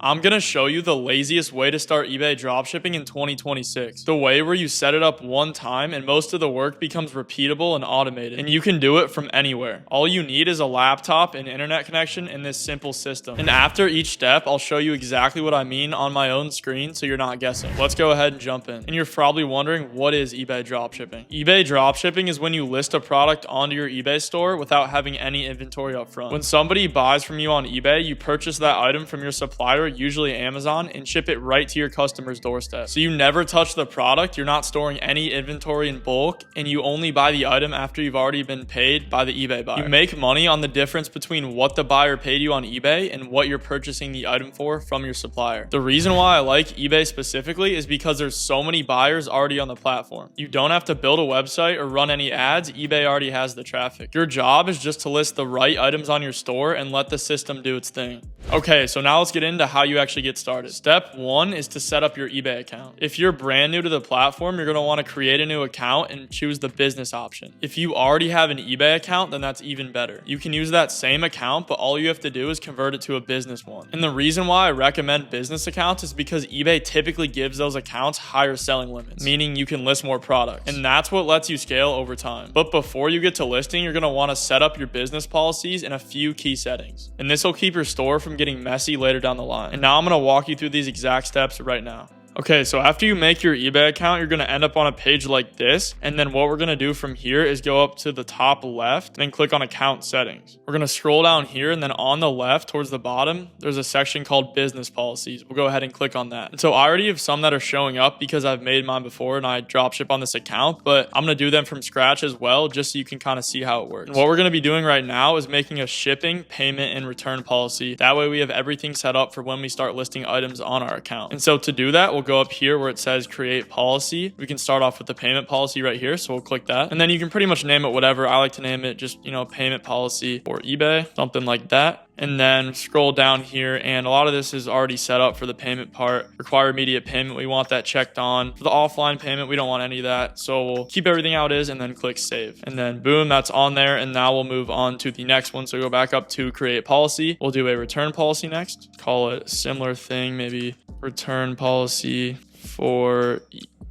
I'm gonna show you the laziest way to start eBay dropshipping in 2026. The way where you set it up one time and most of the work becomes repeatable and automated. And you can do it from anywhere. All you need is a laptop and internet connection in this simple system. And after each step, I'll show you exactly what I mean on my own screen so you're not guessing. Let's go ahead and jump in. And you're probably wondering, what is eBay dropshipping? eBay dropshipping is when you list a product onto your eBay store without having any inventory up front. When somebody buys from you on eBay, you purchase that item from your supplier, usually Amazon, and ship it right to your customer's doorstep. So you never touch the product, you're not storing any inventory in bulk, and you only buy the item after you've already been paid by the eBay buyer. You make money on the difference between what the buyer paid you on eBay and what you're purchasing the item for from your supplier. The reason why I like eBay specifically is because there's so many buyers already on the platform. You don't have to build a website or run any ads. eBay already has the traffic. Your job is just to list the right items on your store and let the system do its thing. Okay, so now let's get into how you actually get started. Step 1 is to set up your eBay account. If you're brand new to the platform, you're going to want to create a new account and choose the business option. If you already have an eBay account, then that's even better. You can use that same account, but all you have to do is convert it to a business one. And the reason why I recommend business accounts is because eBay typically gives those accounts higher selling limits, meaning you can list more products. And that's what lets you scale over time. But before you get to listing, you're going to want to set up your business policies and a few key settings. And this will keep your store from getting messy later down the line. And now I'm going to walk you through these exact steps right now. Okay, so after you make your eBay account, you're going to end up on a page like this. And then what we're going to do from here is go up to the top left and then click on account settings. We're going to scroll down here, and then on the left towards the bottom, there's a section called business policies. We'll go ahead and click on that. And so I already have some that are showing up because I've made mine before and I dropship on this account, but I'm going to do them from scratch as well, just so you can kind of see how it works. And what we're going to be doing right now is making a shipping, payment, and return policy. That way we have everything set up for when we start listing items on our account. And so to do that, we'll go up here where it says create policy. We can start off with the payment policy right here. So we'll click that. And then you can pretty much name it whatever. I like to name it just, payment policy for eBay, something like that. And then scroll down here, and a lot of this is already set up for the payment part. Require immediate payment, we want that checked on. For the offline payment, we don't want any of that. So we'll keep everything how it is and then click save. And then boom, that's on there. And now we'll move on to the next one. So go back up to create policy. We'll do a return policy next. Call it a similar thing, maybe return policy for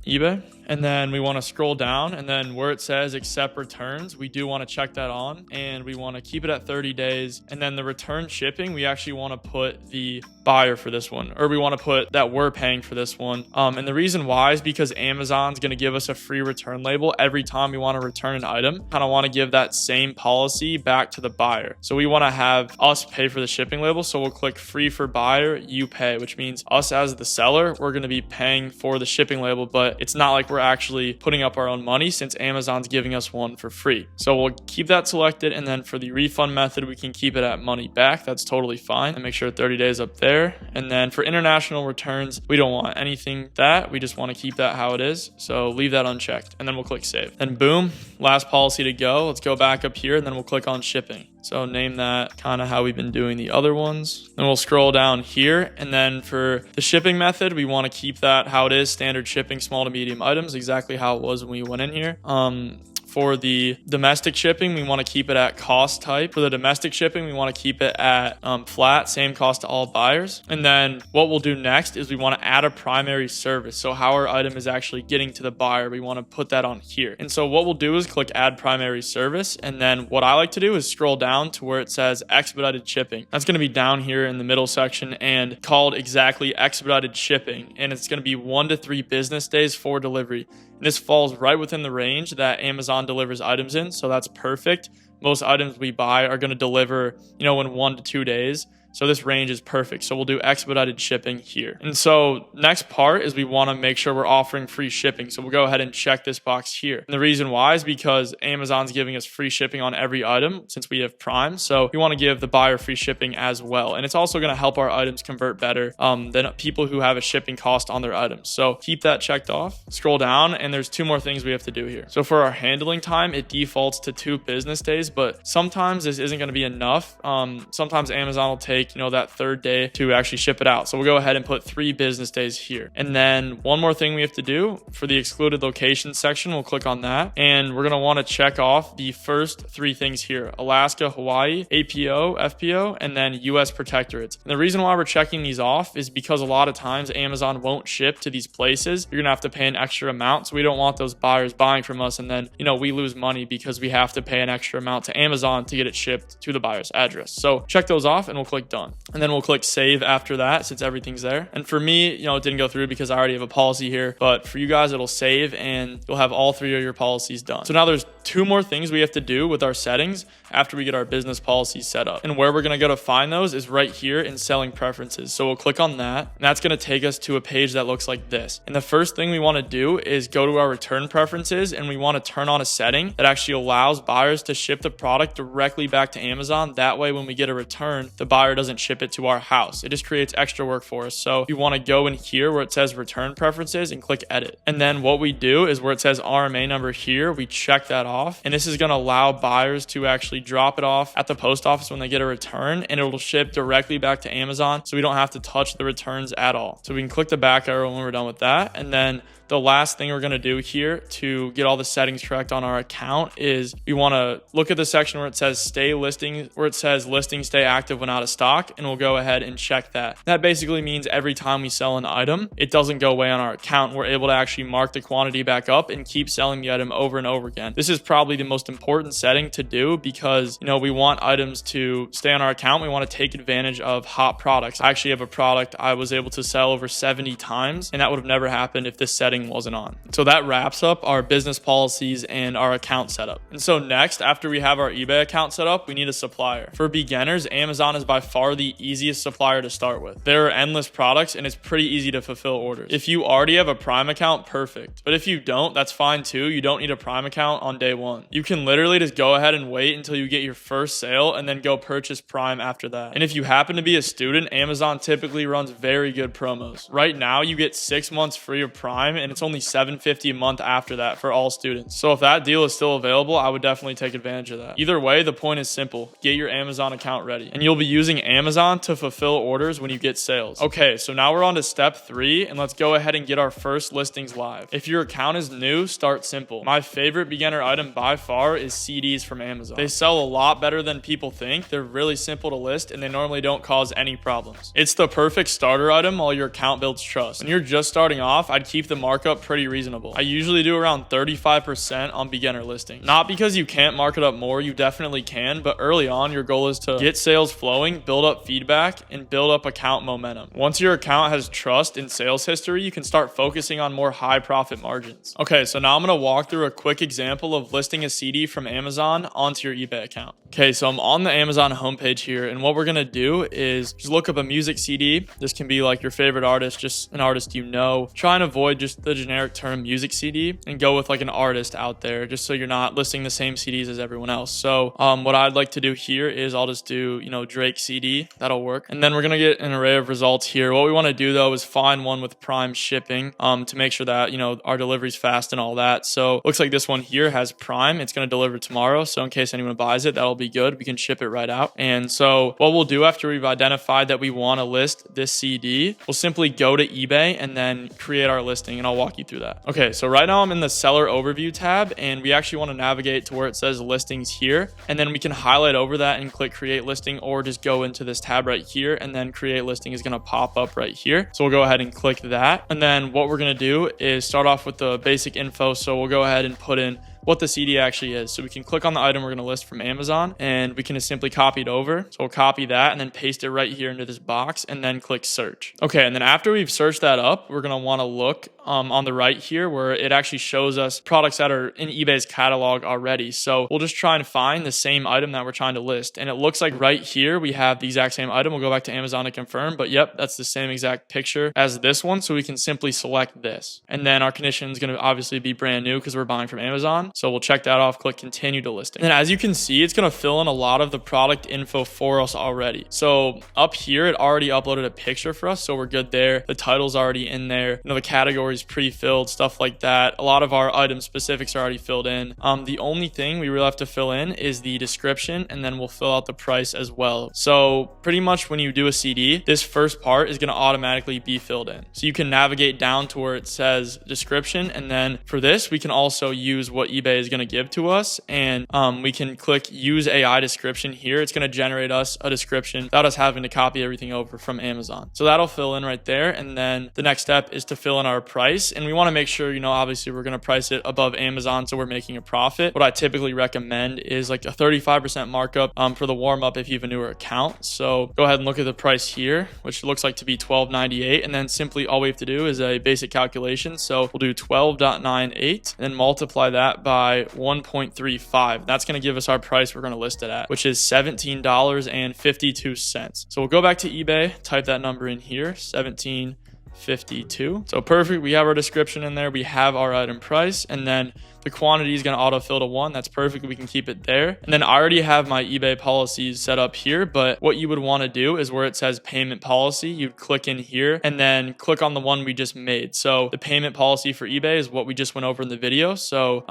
eBay. And then we want to scroll down, and then where it says accept returns, we do want to check that on, and we want to keep it at 30 days. And then the return shipping, we actually want to put the buyer for this one, or we want to put that we're paying for this one. And the reason why is because Amazon's going to give us a free return label every time we want to return an item. Kind of want to give that same policy back to the buyer. So we want to have us pay for the shipping label. So we'll click free for buyer, you pay, which means us as the seller, we're going to be paying for the shipping label, but it's not like we're actually putting up our own money since Amazon's giving us one for free. So we'll keep that selected. And then for the refund method, we can keep it at money back. That's totally fine. And make sure 30 days up there. And then for international returns, we don't want anything that. We just want to keep that how it is. So leave that unchecked, and then we'll click save. And boom, last policy to go. Let's go back up here, and then we'll click on shipping. So name that kind of how we've been doing the other ones. Then we'll scroll down here. And then for the shipping method, we want to keep that how it is, standard shipping, small to medium items, exactly how it was when we went in here. For the domestic shipping, we want to keep it at cost type. For the domestic shipping, we want to keep it at flat, same cost to all buyers. And then what we'll do next is we want to add a primary service. So how our item is actually getting to the buyer, we want to put that on here. And so what we'll do is click add primary service. And then what I like to do is scroll down to where it says expedited shipping. That's going to be down here in the middle section and called exactly expedited shipping. And it's going to be 1 to 3 business days for delivery. And this falls right within the range that Amazon delivers items in. So that's perfect. Most items we buy are going to deliver, in 1 to 2 days. So this range is perfect. So we'll do expedited shipping here. And so next part is we want to make sure we're offering free shipping. So we'll go ahead and check this box here. And the reason why is because Amazon's giving us free shipping on every item since we have Prime. So we want to give the buyer free shipping as well. And it's also going to help our items convert better than people who have a shipping cost on their items. So keep that checked off. Scroll down, and there's 2 more things we have to do here. So for our handling time, it defaults to 2 business days, but sometimes this isn't going to be enough. Sometimes Amazon will take make, that third day to actually ship it out. So we'll go ahead and put 3 business days here. And then one more thing we have to do for the excluded location section, we'll click on that. And we're going to want to check off the first 3 things here: Alaska, Hawaii, APO, FPO, and then US protectorates. And the reason why we're checking these off is because a lot of times Amazon won't ship to these places. You're going to have to pay an extra amount. So we don't want those buyers buying from us and then, we lose money because we have to pay an extra amount to Amazon to get it shipped to the buyer's address. So check those off and we'll click done. And then we'll click save after that since everything's there. And for me, it didn't go through because I already have a policy here, but for you guys, it'll save and you'll have all 3 of your policies done. So now there's 2 more things we have to do with our settings after we get our business policies set up. And where we're going to go to find those is right here in selling preferences. So we'll click on that, and that's going to take us to a page that looks like this. And the first thing we want to do is go to our return preferences, and we want to turn on a setting that actually allows buyers to ship the product directly back to Amazon. That way, when we get a return, the buyer doesn't ship it to our house. It just creates extra work for us. So you want to go in here where it says return preferences and click edit. And then what we do is where it says RMA number here, we check that off. And this is going to allow buyers to actually drop it off at the post office when they get a return, and it will ship directly back to Amazon. So we don't have to touch the returns at all. So we can click the back arrow when we're done with that. And then the last thing we're going to do here to get all the settings correct on our account is we want to look at the section where it says listings stay active when out of stock, and we'll go ahead and check that. That basically means every time we sell an item, it doesn't go away on our account. We're able to actually mark the quantity back up and keep selling the item over and over again. This is probably the most important setting to do because, we want items to stay on our account. We want to take advantage of hot products. I actually have a product I was able to sell over 70 times, and that would have never happened if this setting wasn't on. So that wraps up our business policies and our account setup. And so next, after we have our eBay account set up, we need a supplier. For beginners, Amazon is by far the easiest supplier to start with. There are endless products and it's pretty easy to fulfill orders. If you already have a Prime account, perfect. But if you don't, that's fine too. You don't need a Prime account on day 1. You can literally just go ahead and wait until you get your first sale and then go purchase Prime after that. And if you happen to be a student, Amazon typically runs very good promos. Right now, you get 6 months free of Prime, and it's only $7.50 a month after that for all students. So if that deal is still available, I would definitely take advantage of that. Either way, the point is simple: get your Amazon account ready, and you'll be using Amazon to fulfill orders when you get sales. Okay, so now we're on to step 3, and let's go ahead and get our first listings live. If your account is new, start simple. My favorite beginner item by far is CDs from Amazon. They sell a lot better than people think. They're really simple to list, and they normally don't cause any problems. It's the perfect starter item while your account builds trust. When you're just starting off, I'd keep the markup pretty reasonable. I usually do around 35% on beginner listings. Not because you can't mark it up more, you definitely can, but early on, your goal is to get sales flowing, build up feedback, and build up account momentum. Once your account has trust and sales history, you can start focusing on more high profit margins. Okay, so now I'm going to walk through a quick example of listing a CD from Amazon onto your eBay account. Okay, so I'm on the Amazon homepage here, and what we're going to do is just look up a music CD. This can be like your favorite artist, just an artist you know. Try and avoid just the generic term music CD and go with like an artist out there, just so you're not listing the same CDs as everyone else. So what I'd like to do here is I'll just do, Drake CD. That'll work. And then we're going to get an array of results here. What we want to do though is find one with Prime shipping to make sure that, our delivery's fast and all that. So looks like this one here has Prime. It's going to deliver tomorrow. So in case anyone buys it, that'll be good. We can ship it right out. And so what we'll do after we've identified that we want to list this CD, we'll simply go to eBay and then create our listing, and I'll walk you through that. Okay, so right now I'm in the seller overview tab, and we actually want to navigate to where it says listings here, and then we can highlight over that and click create listing, or just go into this tab right here, and then create listing is going to pop up right here. So we'll go ahead and click that. And then what we're going to do is start off with the basic info. So we'll go ahead and put in what the CD actually is. So we can click on the item we're going to list from Amazon, and we can just simply copy it over. So we'll copy that and then paste it right here into this box, and then click search. Okay, and then after we've searched that up, we're going to want to look on the right here where it actually shows us products that are in eBay's catalog already. So we'll just try and find the same item that we're trying to list. And it looks like right here we have the exact same item. We'll go back to Amazon to confirm, but yep, that's the same exact picture as this one. So we can simply select this. And then our condition is going to obviously be brand new because we're buying from Amazon. So we'll check that off, click continue to listing. And as you can see, it's going to fill in a lot of the product info for us already. So up here, it already uploaded a picture for us. So we're good there. The title's already in there. The categories pre-filled, stuff like that. A lot of our item specifics are already filled in. The only thing we really have to fill in is the description, and then we'll fill out the price as well. So pretty much when you do a CD, this first part is going to automatically be filled in. So you can navigate down to where it says description, and then for this, we can also use what eBay is going to give to us, and we can click use AI description here. It's going to generate us a description without us having to copy everything over from Amazon. So that'll fill in right there, and then the next step is to fill in our price, and we want to make sure, obviously we're going to price it above Amazon so we're making a profit. What I typically recommend is like a 35% markup for the warm up if you have a newer account. So go ahead and look at the price here, which looks like to be $12.98, and then simply all we have to do is a basic calculation. So we'll do 12.98 and then multiply that by 1.35. That's going to give us our price we're going to list it at, which is $17.52. So we'll go back to eBay, type that number in here, $17.52. So perfect. We have our description in there. We have our item price, and then the quantity is going to autofill to 1. That's perfect. We can keep it there. And then I already have my eBay policies set up here, but what you would want to do is where it says payment policy, you'd click in here and then click on the one we just made. So the payment policy for eBay is what we just went over in the video. So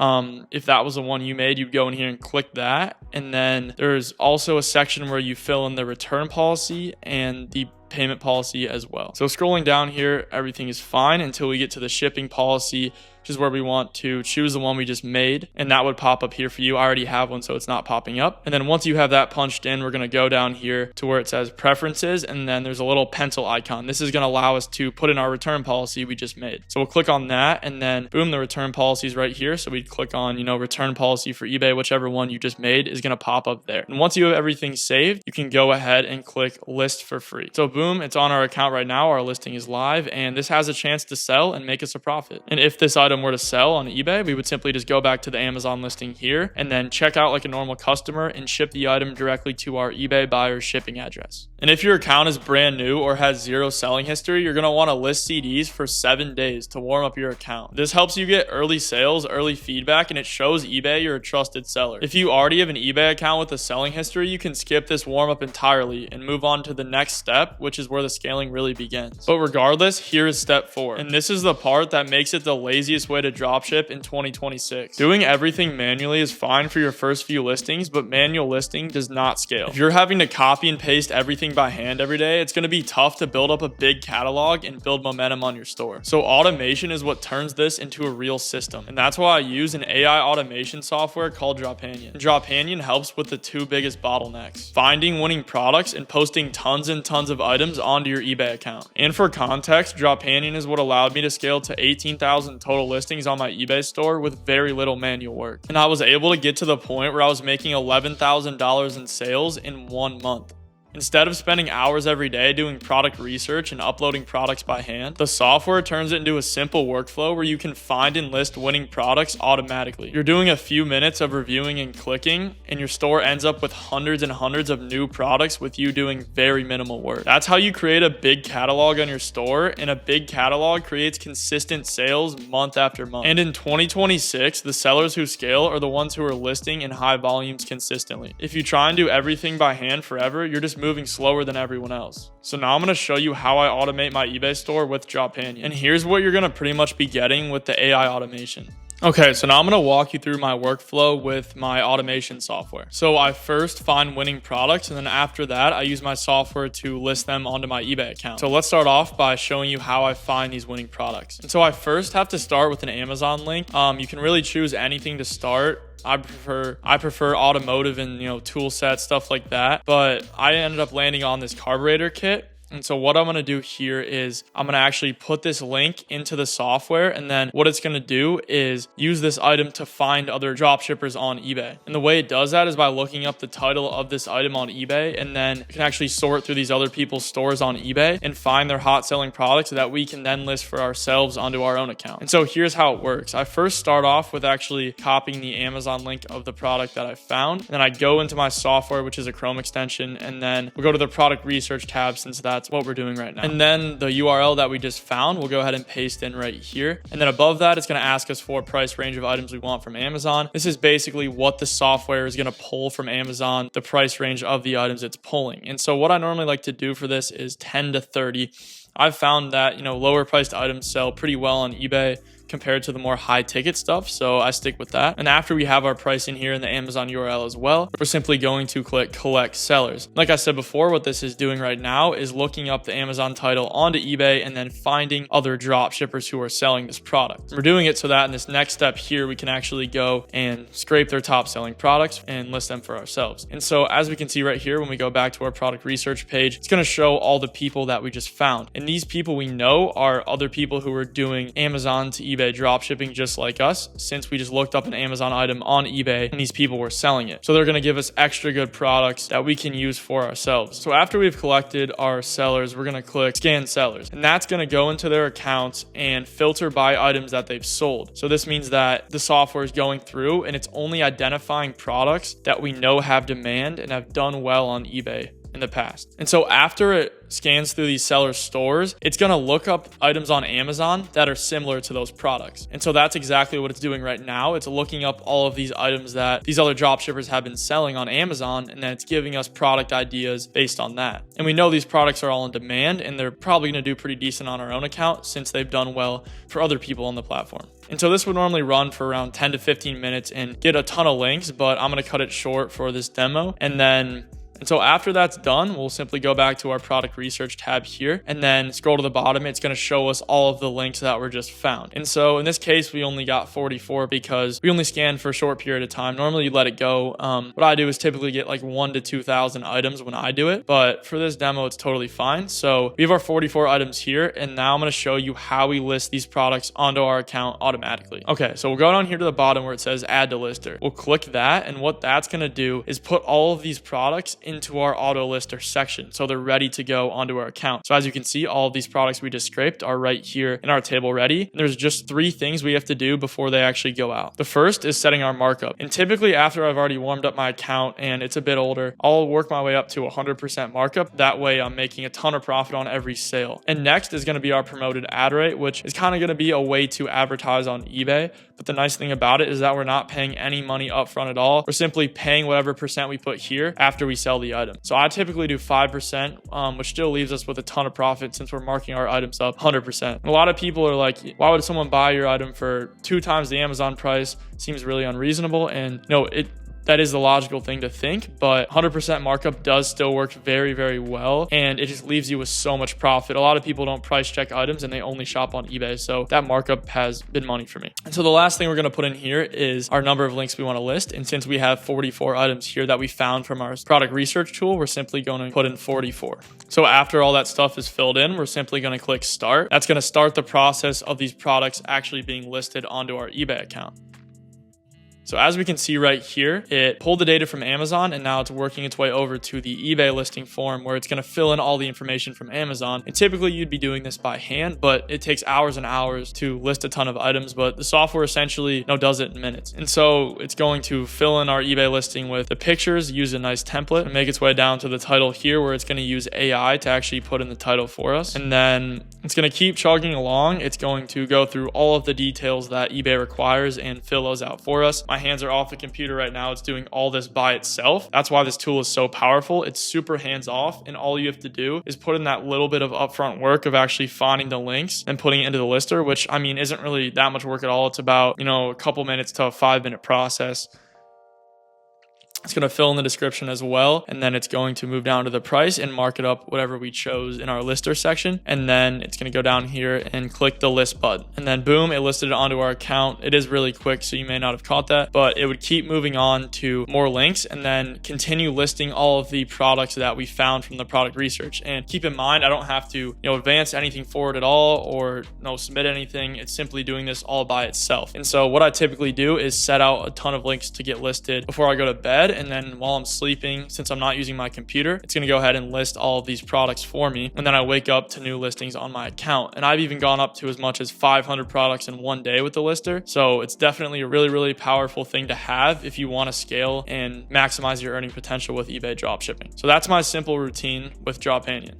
if that was the one you made, you'd go in here and click that. And then there's also a section where you fill in the return policy and the payment policy as well. So scrolling down here, everything is fine until we get to the shipping policy, which is where we want to choose the one we just made, and that would pop up here for you. I already have one, so it's not popping up. And then once you have that punched in, we're going to go down here to where it says preferences, and then there's a little pencil icon. This is going to allow us to put in our return policy we just made. So we'll click on that, and then boom, the return policy is right here. So we'd click on, return policy for eBay, whichever one you just made is going to pop up there. And once you have everything saved, you can go ahead and click list for free. So boom, it's on our account right now. Our listing is live, and this has a chance to sell and make us a profit. And if this item were to sell on eBay, we would simply just go back to the Amazon listing here and then check out like a normal customer and ship the item directly to our eBay buyer's shipping address. And if your account is brand new or has zero selling history, you're going to want to list CDs for 7 days to warm up your account. This helps you get early sales, early feedback, and it shows eBay you're a trusted seller. If you already have an eBay account with a selling history, you can skip this warm up entirely and move on to the next step, which is where the scaling really begins. But regardless, here is step 4. And this is the part that makes it the laziest way to dropship in 2026. Doing everything manually is fine for your first few listings, but manual listing does not scale. If you're having to copy and paste everything by hand every day, it's going to be tough to build up a big catalog and build momentum on your store. So automation is what turns this into a real system. And that's why I use an AI automation software called Dropanion. Dropanion helps with the 2 biggest bottlenecks: finding winning products and posting tons and tons of items onto your eBay account. And for context, Dropanion is what allowed me to scale to 18,000 total listings on my eBay store with very little manual work. And I was able to get to the point where I was making $11,000 in sales in 1 month. Instead of spending hours every day doing product research and uploading products by hand, the software turns it into a simple workflow where you can find and list winning products automatically. You're doing a few minutes of reviewing and clicking, and your store ends up with hundreds and hundreds of new products with you doing very minimal work. That's how you create a big catalog on your store, and a big catalog creates consistent sales month after month. And in 2026, the sellers who scale are the ones who are listing in high volumes consistently. If you try and do everything by hand forever, you're just moving slower than everyone else. So now I'm going to show you how I automate my eBay store with Dropanion. And here's what you're going to pretty much be getting with the AI automation. Okay, so now I'm going to walk you through my workflow with my automation software. So I first find winning products, and then after that, I use my software to list them onto my eBay account. So let's start off by showing you how I find these winning products. And so I first have to start with an Amazon link. You can really choose anything to start. I prefer automotive and tool sets, stuff like that. But I ended up landing on this carburetor kit. And so what I'm going to do here is I'm going to actually put this link into the software, and then what it's going to do is use this item to find other drop shippers on eBay. And the way it does that is by looking up the title of this item on eBay, and then it can actually sort through these other people's stores on eBay and find their hot selling products that we can then list for ourselves onto our own account. And so here's how it works. I first start off with actually copying the Amazon link of the product that I found. And then I go into my software, which is a Chrome extension, and then we'll go to the product research tab since that's that's what we're doing right now. And then the URL that we just found, we'll go ahead and paste in right here. And then above that, it's going to ask us for price range of items we want from Amazon. This is basically what the software is going to pull from Amazon, the price range of the items it's pulling. And so what I normally like to do for this is 10 to 30. I've found that, lower priced items sell pretty well on eBay compared to the more high ticket stuff. So I stick with that. And after we have our pricing here in the Amazon URL as well, we're simply going to click collect sellers. Like I said before, what this is doing right now is looking up the Amazon title onto eBay and then finding other drop shippers who are selling this product. We're doing it so that in this next step here, we can actually go and scrape their top selling products and list them for ourselves. And so as we can see right here, when we go back to our product research page, it's going to show all the people that we just found. And these people we know are other people who are doing Amazon to eBay drop shipping just like us, since we just looked up an Amazon item on eBay and these people were selling it. So they're going to give us extra good products that we can use for ourselves. So after we've collected our sellers, we're going to click scan sellers, and that's going to go into their accounts and filter by items that they've sold. So this means that the software is going through and it's only identifying products that we know have demand and have done well on eBay in the past. And so after it scans through these seller stores, it's going to look up items on Amazon that are similar to those products. And so that's exactly what it's doing right now. It's looking up all of these items that these other drop shippers have been selling on Amazon, and then it's giving us product ideas based on that. And we know these products are all in demand, and they're probably going to do pretty decent on our own account since they've done well for other people on the platform. And so this would normally run for around 10 to 15 minutes and get a ton of links, but I'm going to cut it short for this demo. And so after that's done, we'll simply go back to our product research tab here and then scroll to the bottom. It's going to show us all of the links that were just found. And so in this case, we only got 44 because we only scanned for a short period of time. Normally you let it go. What I do is typically get like 1,000 to 2,000 items when I do it, but for this demo, it's totally fine. So we have our 44 items here, and now I'm going to show you how we list these products onto our account automatically. Okay, so we'll go down here to the bottom where it says add to lister. We'll click that, and what that's going to do is put all of these products into our auto lister section, so they're ready to go onto our account. So as you can see, all of these products we just scraped are right here in our table ready. And there's just 3 things we have to do before they actually go out. The first is setting our markup. And typically after I've already warmed up my account and it's a bit older, I'll work my way up to 100% markup. That way I'm making a ton of profit on every sale. And next is going to be our promoted ad rate, which is kind of going to be a way to advertise on eBay. But the nice thing about it is that we're not paying any money upfront at all. We're simply paying whatever percent we put here after we sell the item. So I typically do 5%, which still leaves us with a ton of profit since we're marking our items up 100%. And a lot of people are like, why would someone buy your item for 2 times the Amazon price? Seems really unreasonable. And that is the logical thing to think, but 100% markup does still work very, very well. And it just leaves you with so much profit. A lot of people don't price check items and they only shop on eBay. So that markup has been money for me. And so the last thing we're going to put in here is our number of links we want to list. And since we have 44 items here that we found from our product research tool, we're simply going to put in 44. So after all that stuff is filled in, we're simply going to click start. That's going to start the process of these products actually being listed onto our eBay account. So as we can see right here, it pulled the data from Amazon and now it's working its way over to the eBay listing form where it's going to fill in all the information from Amazon. And typically you'd be doing this by hand, but it takes hours and hours to list a ton of items, but the software essentially does it in minutes. And so it's going to fill in our eBay listing with the pictures, use a nice template, and make its way down to the title here where it's going to use AI to actually put in the title for us. And then it's going to keep chugging along. It's going to go through all of the details that eBay requires and fill those out for us. My hands are off the computer right now. It's doing all this by itself. That's why this tool is so powerful. It's super hands off, and all you have to do is put in that little bit of upfront work of actually finding the links and putting it into the lister, which isn't really that much work at all. It's about, a couple minutes to a 5-minute process. It's going to fill in the description as well, and then it's going to move down to the price and mark it up whatever we chose in our lister section. And then it's going to go down here and click the list button, and then boom, it listed it onto our account. It is really quick, so you may not have caught that, but it would keep moving on to more links and then continue listing all of the products that we found from the product research. And keep in mind, I don't have to advance anything forward at all or submit anything. It's simply doing this all by itself. And so what I typically do is set out a ton of links to get listed before I go to bed. And then while I'm sleeping, since I'm not using my computer, it's going to go ahead and list all of these products for me. And then I wake up to new listings on my account. And I've even gone up to as much as 500 products in one day with the lister. So it's definitely a really, really powerful thing to have if you want to scale and maximize your earning potential with eBay dropshipping. So that's my simple routine with Dropanion.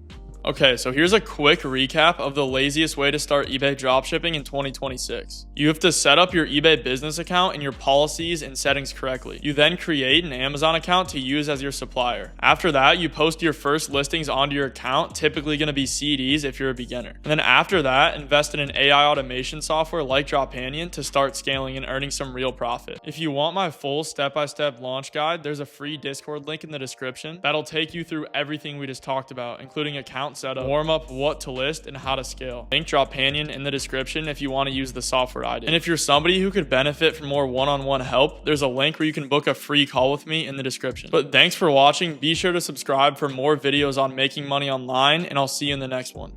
Okay, so here's a quick recap of the laziest way to start eBay dropshipping in 2026. You have to set up your eBay business account and your policies and settings correctly. You then create an Amazon account to use as your supplier. After that, you post your first listings onto your account, typically going to be CDs if you're a beginner. And then after that, invest in an AI automation software like Dropanion to start scaling and earning some real profit. If you want my full step-by-step launch guide, there's a free Discord link in the description that'll take you through everything we just talked about, including account setup, warm up, what to list, and how to scale. Link Dropanion in the description if you want to use the software I did. And if you're somebody who could benefit from more one-on-one help, there's a link where you can book a free call with me in the description. But thanks for watching. Be sure to subscribe for more videos on making money online, and I'll see you in the next one.